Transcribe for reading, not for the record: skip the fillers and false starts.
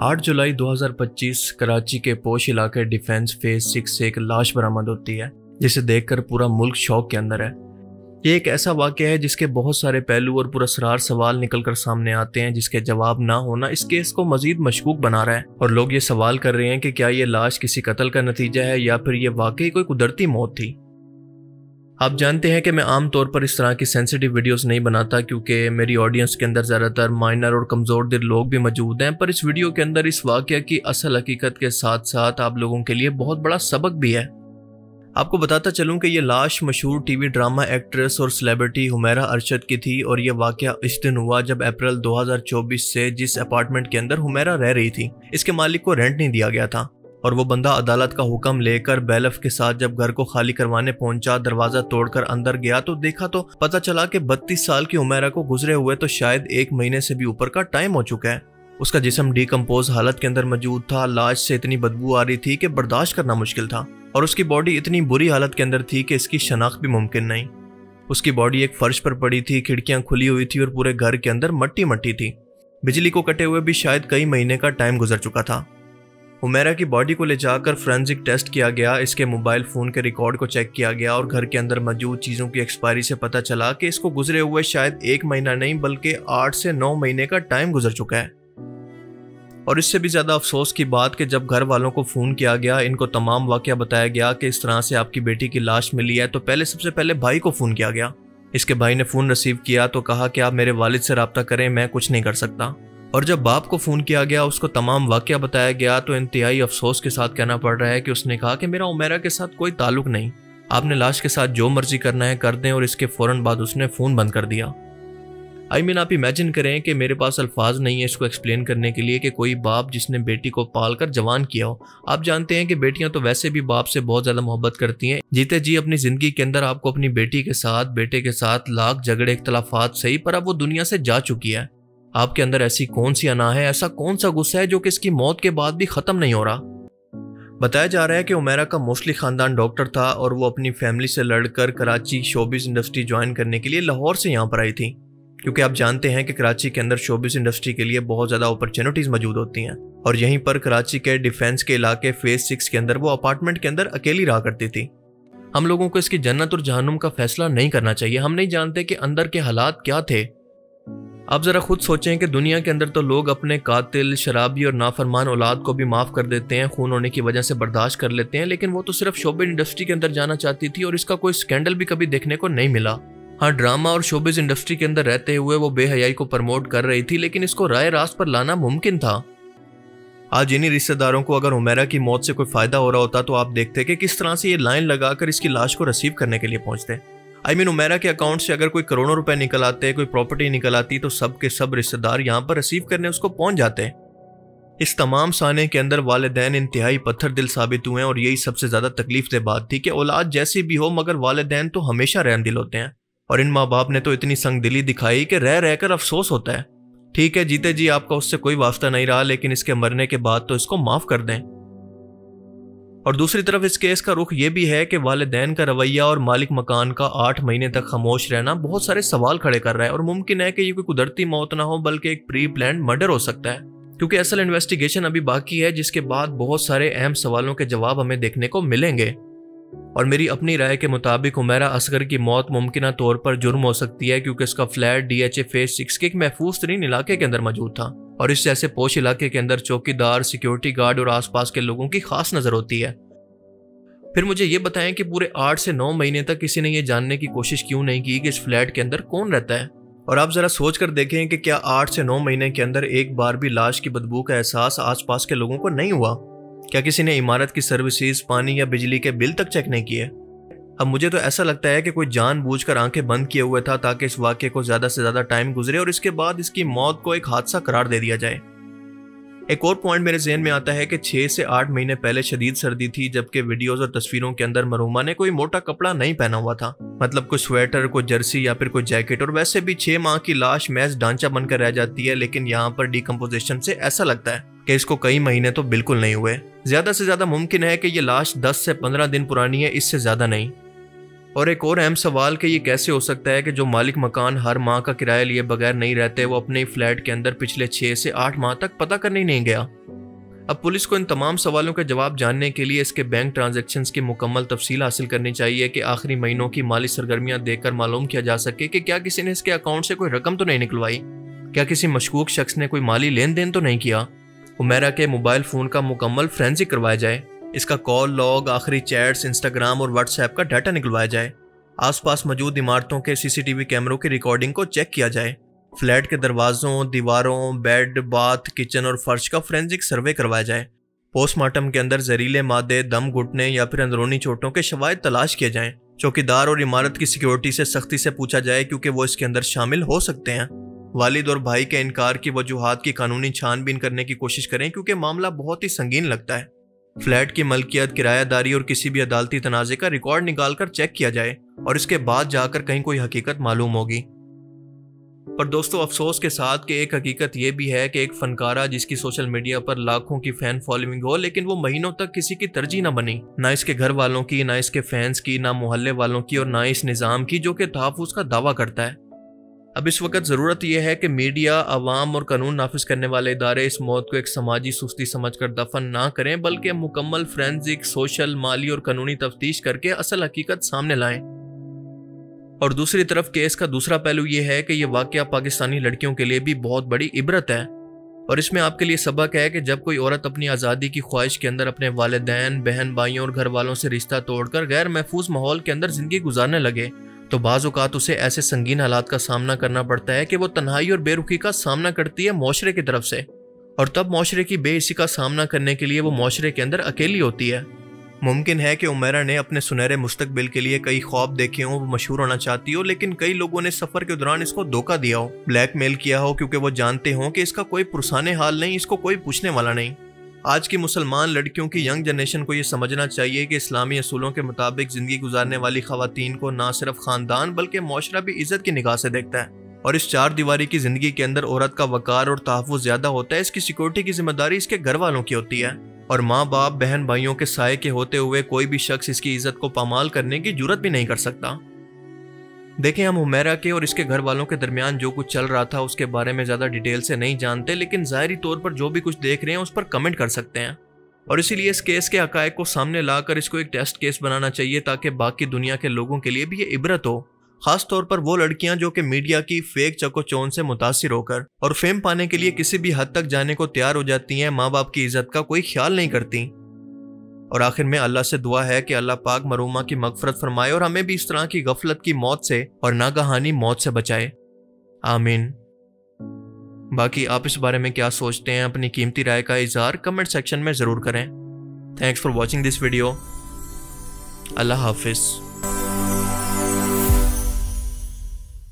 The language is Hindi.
8 जुलाई 2025 कराची के पोश इलाके डिफेंस फेज 6 से एक लाश बरामद होती है, जिसे देखकर पूरा मुल्क शौक के अंदर है। ये एक ऐसा वाक़या है जिसके बहुत सारे पहलू और पुरअसरार सवाल निकलकर सामने आते हैं, जिसके जवाब ना होना इस केस को मजीद मशकूक बना रहा है। और लोग ये सवाल कर रहे हैं कि क्या ये लाश किसी कत्ल का नतीजा है या फिर ये वाकई कोई कुदरती मौत थी। आप जानते हैं कि मैं आम तौर पर इस तरह की सेंसिटिव वीडियोस नहीं बनाता, क्योंकि मेरी ऑडियंस के अंदर ज़्यादातर माइनर और कमज़ोर दिल लोग भी मौजूद हैं। पर इस वीडियो के अंदर इस वाक़या की असल हकीकत के साथ साथ आप लोगों के लिए बहुत बड़ा सबक भी है। आपको बताता चलूं कि ये लाश मशहूर टीवी ड्रामा एक्ट्रेस और सेलिब्रिटी हुमैरा अरशद की थी, और यह वाक़या इस दिन हुआ जब अप्रैल 2024 से जिस अपार्टमेंट के अंदर हुमैरा रह रही थी, इसके मालिक को रेंट नहीं दिया गया था। और वो बंदा अदालत का हुक्म लेकर बैलफ के साथ जब घर को खाली करवाने पहुंचा, दरवाजा तोड़कर अंदर गया तो देखा तो पता चला कि 32 साल की हुमैरा को गुजरे हुए तो शायद 1 महीने से भी ऊपर का टाइम हो चुका है। उसका जिस्म डिकम्पोज हालत के अंदर मौजूद था, लाश से इतनी बदबू आ रही थी कि बर्दाश्त करना मुश्किल था, और उसकी बॉडी इतनी बुरी हालत के अंदर थी कि इसकी शनाख्त भी मुमकिन नहीं। उसकी बॉडी एक फर्श पर पड़ी थी, खिड़कियां खुली हुई थी और पूरे घर के अंदर मट्टी मट्टी थी। बिजली को कटे हुए भी शायद कई महीने का टाइम गुजर चुका था। हुमैरा की बॉडी को ले जाकर फोरेंसिक टेस्ट किया गया, इसके मोबाइल फ़ोन के रिकॉर्ड को चेक किया गया और घर के अंदर मौजूद चीज़ों की एक्सपायरी से पता चला कि इसको गुजरे हुए शायद 1 महीना नहीं बल्कि 8 से 9 महीने का टाइम गुजर चुका है। और इससे भी ज़्यादा अफसोस की बात कि जब घर वालों को फ़ोन किया गया, इनको तमाम वाक़या बताया गया कि इस तरह से आपकी बेटी की लाश मिली है, तो सबसे पहले भाई को फ़ोन किया गया। इसके भाई ने फ़ोन रिसीव किया तो कहा कि आप मेरे वालिद से रब्ता करें, मैं कुछ नहीं कर सकता। और जब बाप को फ़ोन किया गया, उसको तमाम वाक़या बताया गया तो इंतहाई अफसोस के साथ कहना पड़ रहा है कि उसने कहा कि मेरा हुमैरा के साथ कोई ताल्लुक नहीं, आपने लाश के साथ जो मर्जी करना है कर दें। और इसके फ़ौरन बाद उसने फ़ोन बंद कर दिया। आप इमेजिन करें कि मेरे पास अल्फाज नहीं है इसको एक्सप्लेन करने के लिए कि कोई बाप जिसने बेटी को पाल कर जवान किया हो। आप जानते हैं कि बेटियां तो वैसे भी बाप से बहुत ज़्यादा मोहब्बत करती हैं। जीते जी अपनी ज़िंदगी के अंदर आपको अपनी बेटी के साथ, बेटे के साथ लाख झगड़े इख्तलाफात सही, पर अब वो दुनिया से जा चुकी है। आपके अंदर ऐसी कौन सी अना है, ऐसा कौन सा गुस्सा है जो कि इसकी मौत के बाद भी ख़त्म नहीं हो रहा। बताया जा रहा है कि हुमैरा का मोस्टली ख़ानदान डॉक्टर था और वो अपनी फैमिली से लड़कर कराची शोबिस इंडस्ट्री ज्वाइन करने के लिए लाहौर से यहाँ पर आई थी, क्योंकि आप जानते हैं कि कराची के अंदर शोबिस इंडस्ट्री के लिए बहुत ज़्यादा अपॉर्चुनिटीज़ मौजूद होती हैं। और यहीं पर कराची के डिफेंस के इलाके फेज 6 के अंदर वो अपार्टमेंट के अंदर अकेली रहा करती थी। हम लोगों को इसकी जन्नत और जहन्नुम का फैसला नहीं करना चाहिए। हम नहीं जानते कि अंदर के हालात क्या थे। आप ज़रा खुद सोचें कि दुनिया के अंदर तो लोग अपने कातिल, शराबी और नाफरमान औलाद को भी माफ़ कर देते हैं, खून होने की वजह से बर्दाश्त कर लेते हैं, लेकिन वो तो सिर्फ शोबिस इंडस्ट्री के अंदर जाना चाहती थी और इसका कोई स्कैंडल भी कभी देखने को नहीं मिला। हाँ, ड्रामा और शोबिस इंडस्ट्री के अंदर रहते हुए वो बेहयाई को प्रमोट कर रही थी, लेकिन इसको राय रास्त पर लाना मुमकिन था। आज इन्हीं रिश्तेदारों को अगर हुमैरा की मौत से कोई फ़ायदा हो रहा होता तो आप देखते कि किस तरह से ये लाइन लगाकर इसकी लाश को रिसीव करने के लिए पहुंचते। हुमैरा के अकाउंट से अगर कोई करोड़ों रुपए निकल आते, कोई प्रॉपर्टी निकल आती, तो सब के सब रिश्तेदार यहाँ पर रिसीव करने उसको पहुंच जाते। इस तमाम साने के अंदर वालिदैन इंतहाई पत्थर दिल साबित हुए और यही सबसे ज़्यादा तकलीफ दे बात थी कि औलाद जैसी भी हो मगर वालिदैन तो हमेशा रहम दिल होते हैं। और इन माँ बाप ने तो इतनी संग दिली दिखाई कि रह रहकर अफसोस होता है। ठीक है, जीते जी आपका उससे कोई वास्ता नहीं रहा, लेकिन इसके मरने के बाद तो इसको माफ़ कर दें। और दूसरी तरफ इस केस का रुख ये भी है कि वालिदैन का रवैया और मालिक मकान का 8 महीने तक खामोश रहना बहुत सारे सवाल खड़े कर रहा है। और मुमकिन है कि ये कोई कुदरती मौत ना हो बल्कि एक प्री प्लान्ड मर्डर हो सकता है, क्योंकि असल इन्वेस्टिगेशन अभी बाकी है, जिसके बाद बहुत सारे अहम सवालों के जवाब हमें देखने को मिलेंगे। और मेरी अपनी राय के मुताबिक हुमैरा असगर की मौत मुमकिन तौर पर जुर्म हो सकती है, क्योंकि उसका फ्लैट DHA फेज 6 के एक महफूज तरीन इलाके के अंदर मौजूद था और इस जैसे पोश इलाके के अंदर चौकीदार, सिक्योरिटी गार्ड और आसपास के लोगों की खास नजर होती है। फिर मुझे ये बताएं कि पूरे 8 से 9 महीने तक किसी ने ये जानने की कोशिश क्यों नहीं की कि इस फ्लैट के अंदर कौन रहता है। और आप जरा सोच कर देखें कि क्या 8 से 9 महीने के अंदर एक बार भी लाश की बदबू का एहसास आसपास के लोगों को नहीं हुआ? क्या किसी ने इमारत की सर्विसेज, पानी या बिजली के बिल तक चेक नहीं किए? अब मुझे तो ऐसा लगता है कि कोई जानबूझकर आंखें बंद किए हुए था ताकि इस वाक़े को ज़्यादा से ज़्यादा टाइम गुजरे और इसके बाद इसकी मौत को एक हादसा करार दे दिया जाए। एक और पॉइंट मेरे जहन में आता है कि 6 से 8 महीने पहले शदीद सर्दी थी, जबकि वीडियोस और तस्वीरों के अंदर मरहुमा ने कोई मोटा कपड़ा नहीं पहना हुआ था, मतलब कोई स्वेटर, कोई जर्सी या फिर कोई जैकेट। और वैसे भी 6 माह की लाश महज ढांचा बनकर रह जाती है, लेकिन यहाँ पर डिकम्पोजिशन से ऐसा लगता है कि इसको कई महीने तो बिल्कुल नहीं हुए। ज्यादा से ज्यादा मुमकिन है कि ये लाश 10 से 15 दिन पुरानी है, इससे ज्यादा नहीं। और एक और अहम सवाल कि ये कैसे हो सकता है कि जो मालिक मकान हर माह का किराया लिए बगैर नहीं रहते, वो अपने फ्लैट के अंदर पिछले 6 से 8 माह तक पता करने ही नहीं गया। अब पुलिस को इन तमाम सवालों के जवाब जानने के लिए इसके बैंक ट्रांजैक्शंस की मुकम्मल तफसील हासिल करनी चाहिए कि आखिरी महीनों की माली सरगर्मियां देखकर मालूम किया जा सके कि क्या किसी ने इसके अकाउंट से कोई रकम तो नहीं निकलवाई, क्या किसी मशकूक शख्स ने कोई माली लेन देन तो नहीं किया। उमेरा के मोबाइल फ़ोन का मुकम्मल फोरेंसिक करवाया जाए, इसका कॉल लॉग, आखिरी चैट्स, इंस्टाग्राम और व्हाट्सएप का डाटा निकलवाया जाए, आसपास मौजूद इमारतों के सीसीटीवी कैमरों की रिकॉर्डिंग को चेक किया जाए, फ्लैट के दरवाजों, दीवारों, बेड, बाथ, किचन और फर्श का फोरेंसिक सर्वे करवाया जाए। पोस्टमार्टम के अंदर जहरीले मादे, दम घुटने या फिर अंदरूनी चोटों के शवाहिद तलाश किए जाएं। चौकीदार और इमारत की सिक्योरिटी से सख्ती से पूछा जाए क्योंकि वो इसके अंदर शामिल हो सकते हैं। वालिद और भाई के इनकार की वजूहात की कानूनी छानबीन करने की कोशिश करें क्योंकि मामला बहुत ही संगीन लगता है। फ्लैट की मलकियत, किरायादारी और किसी भी अदालती तनाज़े का रिकॉर्ड निकालकर चेक किया जाए और इसके बाद जाकर कहीं कोई हकीकत मालूम होगी। पर दोस्तों, अफसोस के साथ कि एक हकीकत यह भी है कि एक फनकारा जिसकी सोशल मीडिया पर लाखों की फैन फॉलोइंग हो लेकिन वो महीनों तक किसी की तरजीह न बनी, ना इसके घर वालों की, ना इसके फैंस की, ना मोहल्ले वालों की और ना इस निज़ाम की जो कि तहफ़्फ़ुज़ का दावा करता है। अब इस वक्त ज़रूरत यह है कि मीडिया, अवाम और कानून नाफिज करने वाले इदारे इस मौत को एक समाजी सुस्ती समझकर दफन ना करें बल्कि मुकम्मल फोरेंसिक, सोशल, माली और कानूनी तफ्तीश करके असल हकीकत सामने लाएं। और दूसरी तरफ केस का दूसरा पहलू यह है कि यह वाकया पाकिस्तानी लड़कियों के लिए भी बहुत बड़ी इबरत है और इसमें आपके लिए सबक है कि जब कोई औरत अपनी आज़ादी की ख्वाहिश के अंदर अपने वालिदैन, बहन भाइयों और घर वालों से रिश्ता तोड़कर गैर महफूज माहौल के अंदर ज़िंदगी गुजारने लगे तो बाज़ औक़ात उसे ऐसे संगीन हालात का सामना करना पड़ता है कि वो तन्हाई और बेरुखी का सामना करती है माशरे की तरफ से, और तब माशरे की बेइज्जती का सामना करने के लिए वो माशरे के अंदर अकेली होती है। मुमकिन है कि उमेरा ने अपने सुनहरे मुस्तकबिल के लिए कई ख्वाब देखे हों, वो मशहूर होना चाहती हो, लेकिन कई लोगों ने सफ़र के दौरान इसको धोखा दिया हो, ब्लैकमेल किया हो क्योंकि वो जानते हों कि इसका कोई पुरसाने हाल नहीं, इसको कोई पूछने वाला नहीं। आज की मुसलमान लड़कियों की यंग जनरेशन को ये समझना चाहिए कि इस्लामी असूलों के मुताबिक ज़िंदगी गुजारने वाली ख़वातीन को ना सिर्फ ख़ानदान बल्कि माशरा भी इज़्ज़त की निगाह से देखता है और इस चार दीवारी की ज़िंदगी के अंदर औरत का वक़ार और तहफ़्फ़ुज़ ज़्यादा होता है। इसकी सिक्योरिटी की जिम्मेदारी इसके घर वालों की होती है और माँ बाप, बहन भाइयों के साये के होते हुए कोई भी शख्स इसकी इज़्ज़त को पामाल करने की जुर्रत भी नहीं कर सकता। देखें, हम हुमैरा के और इसके घर वालों के दरमियान जो कुछ चल रहा था उसके बारे में ज़्यादा डिटेल से नहीं जानते, लेकिन ज़ाहिरी तौर पर जो भी कुछ देख रहे हैं उस पर कमेंट कर सकते हैं और इसीलिए इस केस के हक़ाइक़ को सामने लाकर इसको एक टेस्ट केस बनाना चाहिए ताकि बाकी दुनिया के लोगों के लिए भी ये इबरत हो, खास तौर पर वो लड़कियां जो कि मीडिया की फेक चकोचौंध से मुतासिर होकर और फेम पाने के लिए किसी भी हद तक जाने को तैयार हो जाती हैं, माँ बाप की इज्जत का कोई ख्याल नहीं करती। और आखिर में अल्लाह से दुआ है कि अल्लाह पाक मरूमा की मगफरत फरमाए और हमें भी इस तरह की गफलत की मौत से और नागहानी मौत से बचाए, आमीन। बाकी आप इस बारे में क्या सोचते हैं, अपनी कीमती राय का इज़हार कमेंट सेक्शन में ज़रूर करें। Thanks for watching this video. अल्लाह हाफिज़।